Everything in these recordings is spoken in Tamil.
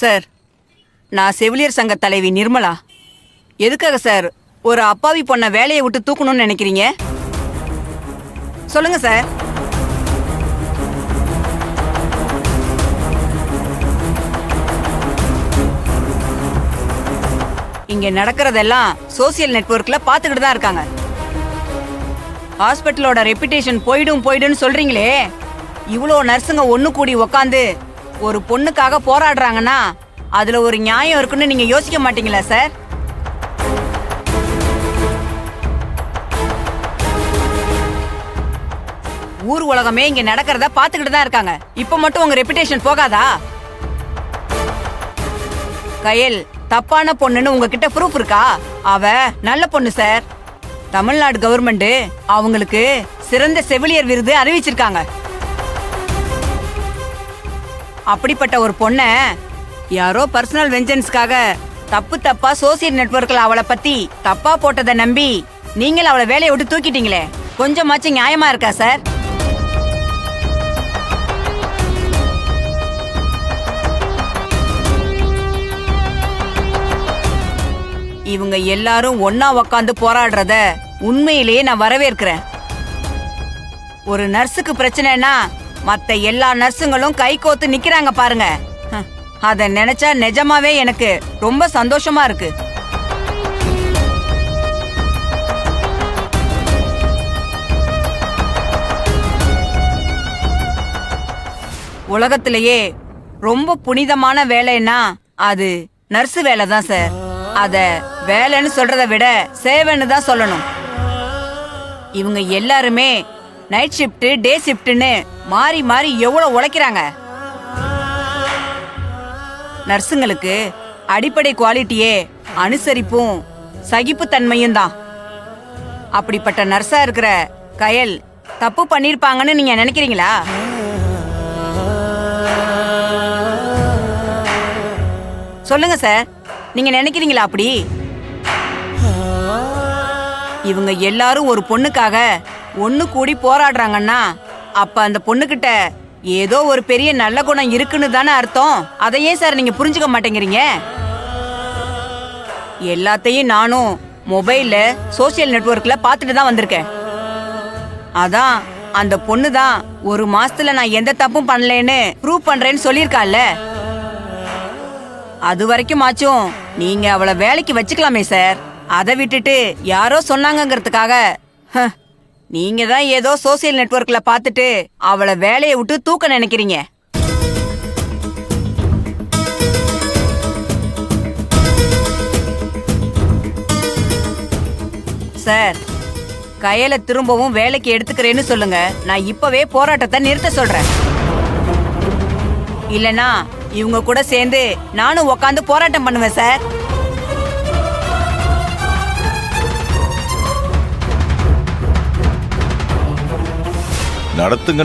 சார், நான் செவிலியர் சங்க தலைவி நிர்மலா. எதுக்காக சார் ஒரு அப்பாவி பொண்ண வேலையை விட்டு தூக்கணும்னு நினைக்கிறீங்க? சொல்லுங்க சார். இங்க நடக்கிறதெல்லாம் சோசியல் நெட்வொர்க்ல பாத்துக்கிட்டு தான் இருக்காங்க. ஹாஸ்பிட்டலோட ரெப்புடேஷன் போயிடுன்னு சொல்றீங்களே, இவ்வளோ நர்ஸுங்க ஒண்ணு கூடி உக்காந்து ஒரு பொண்ணுக்காக போராடுறாங்கன்னா அதுல ஒரு நியாயம் இருக்குன்னு நீங்க யோசிக்க மாட்டீங்களா சார்? ஊர் உலகமே இங்க நடக்கிறத பாத்துக்கிட்டு தான் இருக்காங்க. இப்ப மட்டும் உங்க ரெப்புடேஷன் போகாதா? கயல் தப்பான பொண்ணுன்னு உங்ககிட்ட ப்ரூஃப் இருக்கா? அவ நல்ல பொண்ணு சார். தமிழ்நாடு கவர்மெண்ட் அவங்களுக்கு சிறந்த செவிலியர் விருது அறிவிச்சிருக்காங்க. அப்படிப்பட்ட ஒரு பொண்ண யாரோ பர்சனல் வெஞ்சன்ஸ்க்காக தப்பா சோசியல் நெட்வொர்க்ல அவளை பத்தி தப்பா போட்டதை நம்பி நீங்கள் அவளை வேலையை விட்டு தூக்கிட்டீங்களே, கொஞ்சமாச்சும் நியாயமா இருக்கா சார்? இவங்க எல்லாரும் ஒன்னா உக்காந்து போராடுறத உண்மையிலேயே நான் வரவேற்கிறேன். ஒரு நர்ஸுக்கு பிரச்சனைனா மத்த எல்லா நர்ஸுங்களும் கை கோத்து நிக்கிறாங்க பாருங்க. அத நினைச்சா நிஜமாவே எனக்கு ரொம்ப சந்தோஷமா இருக்கு. உலகத்திலேயே ரொம்ப புனிதமான வேலைன்னா அது நர்ஸ் வேலை தான் சார். அத வேலைன்னு சொல்றதை விட சேவைன்னு தான் சொல்லணும். இவங்க எல்லாருமே நைட் ஷிஃப்ட் டே ஷிஃப்ட்னு மாறி மாறி எவ்வளவு உழைக்கிறாங்க. நர்ஸுங்களுக்கு அடிப்படை குவாலிட்டியே அனுசரிப்பும் சகிப்புத்தன்மையும் தான். அப்படிப்பட்ட நர்ஸா இருக்கிற கயல் தப்பு பண்ணிருப்பாங்கன்னு நீங்க நினைக்கிறீங்களா? சொல்லுங்க சார், நீங்க நினைக்கிறீங்களா அப்படி? இவங்க எல்லாரும் ஒரு பொண்ணுக்காக ஒண்ணு கூடி போராடுறாங்கன்னா அப்ப அந்த பொண்ணுகிட்ட ஏதோ ஒரு பெரிய நல்ல குணம் இருக்குன்னு தானே அர்த்தம். அதையே சார் நீங்க புரிஞ்சுக்க மாட்டேங்கிறீங்க. எல்லாத்தையும் நானும் மொபைல்ல சோசியல் நெட்வொர்க்ல பாத்துட்டு தான் வந்திருக்கேன். அதான் அந்த பொண்ணு தான் ஒரு மாசத்துல நான் எந்த தப்பும் பண்ணலன்னு ப்ரூவ் பண்றேன்னு சொல்லியிருக்கால. அது வரைக்கும் ஆச்சும் நீங்க அவளை வேலைக்கு வச்சுக்கலாமே சார். அதை விட்டுட்டு யாரோ சொன்னாங்கிறதுக்காக நீங்க தான் ஏதோ சோசியல் நெட்வொர்க்ல பாத்துட்டு அவளை வேலையை விட்டு தூக்க நினைக்கிறீங்க. சார், கயலை திரும்பவும் வேலைக்கு எடுத்துக்கிறேன்னு சொல்லுங்க. நான் இப்பவே போராட்டத்தை நிறுத்த சொல்றேன். இல்லனா இவங்க கூட சேர்ந்து நானும் உக்காந்து போராட்டம் பண்ணுவேன் சார்.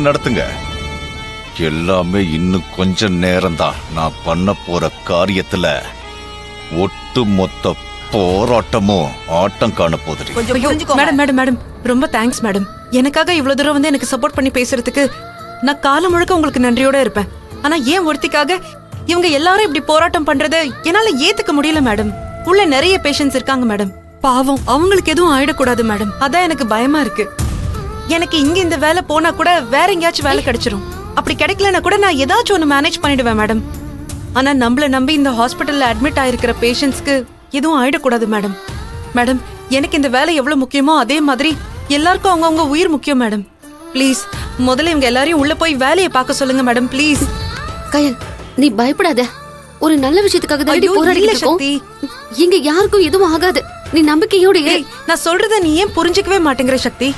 நடத்துங்க. எல்லாமே இன்னும் கொஞ்ச நேரம் தான். நான் பண்ண போற காரியத்துல ஒட்டு மொத்த போராட்டமும் ஆட்டம் காண போகுது. மேடம் ரொம்ப தேங்க்ஸ் மேடம். எனக்காக இவ்வளவு தூரம் வந்து எனக்கு சப்போர்ட் பண்ணி பேசுறதுக்கு நான் காலம் முழுக்க உங்களுக்கு நன்றியோட இருப்பேன். ஆனா ஏன் ஒருத்திக்காக இவங்க எல்லாரும் இப்படி போராட்டம் பண்றத என்னால ஏத்துக்க முடியல மேடம். உள்ள நிறைய பேஷண்ட்ஸ் இருக்காங்க மேடம். பாவம், அவங்களுக்கு எதுவும் ஆயிடக்கூடாது மேடம். அதான் எனக்கு பயமா இருக்கு. எனக்கு இங்க இந்த வேலை போனா கூட வேற எங்கேயாச்சும் வேலை கிடைச்சிரும். அப்படி கிடைக்கலன்னா கூட நான் ஏதாச்சும் ஒன்று மேனேஜ் பண்ணிடுவேன் மேடம். ஆனா நம்மள நம்பி இந்த ஹாஸ்பிட்டல்ல அட்மிட் ஆயிருக்கிற பேஷண்ட்ஸ்க்கு எதுவும் ஆயிடக்கூடாது மேடம். மேடம், எனக்கு இந்த வேலை எவ்வளவு முக்கியமோ அதே மாதிரி எல்லாருக்கும் அவங்கவுங்க உயிர் முக்கியம் மேடம். ப்ளீஸ் முதல்ல இவங்க எல்லாரையும் உள்ள போய் வேலையை பார்க்க சொல்லுங்க மேடம், ப்ளீஸ். கயல், நீ பயப்படாத. ஒரு நல்ல விஷயத்துக்காக தான் போராடிட்டு இருக்கோம். இங்க யாருக்கும் எதுவும் ஆகாது. நீ நம்பிக்கையோட இரு. நான் சொல்றத நீ ஏன் புரிஞ்சுக்கவே மாட்டேங்கிற சக்தி?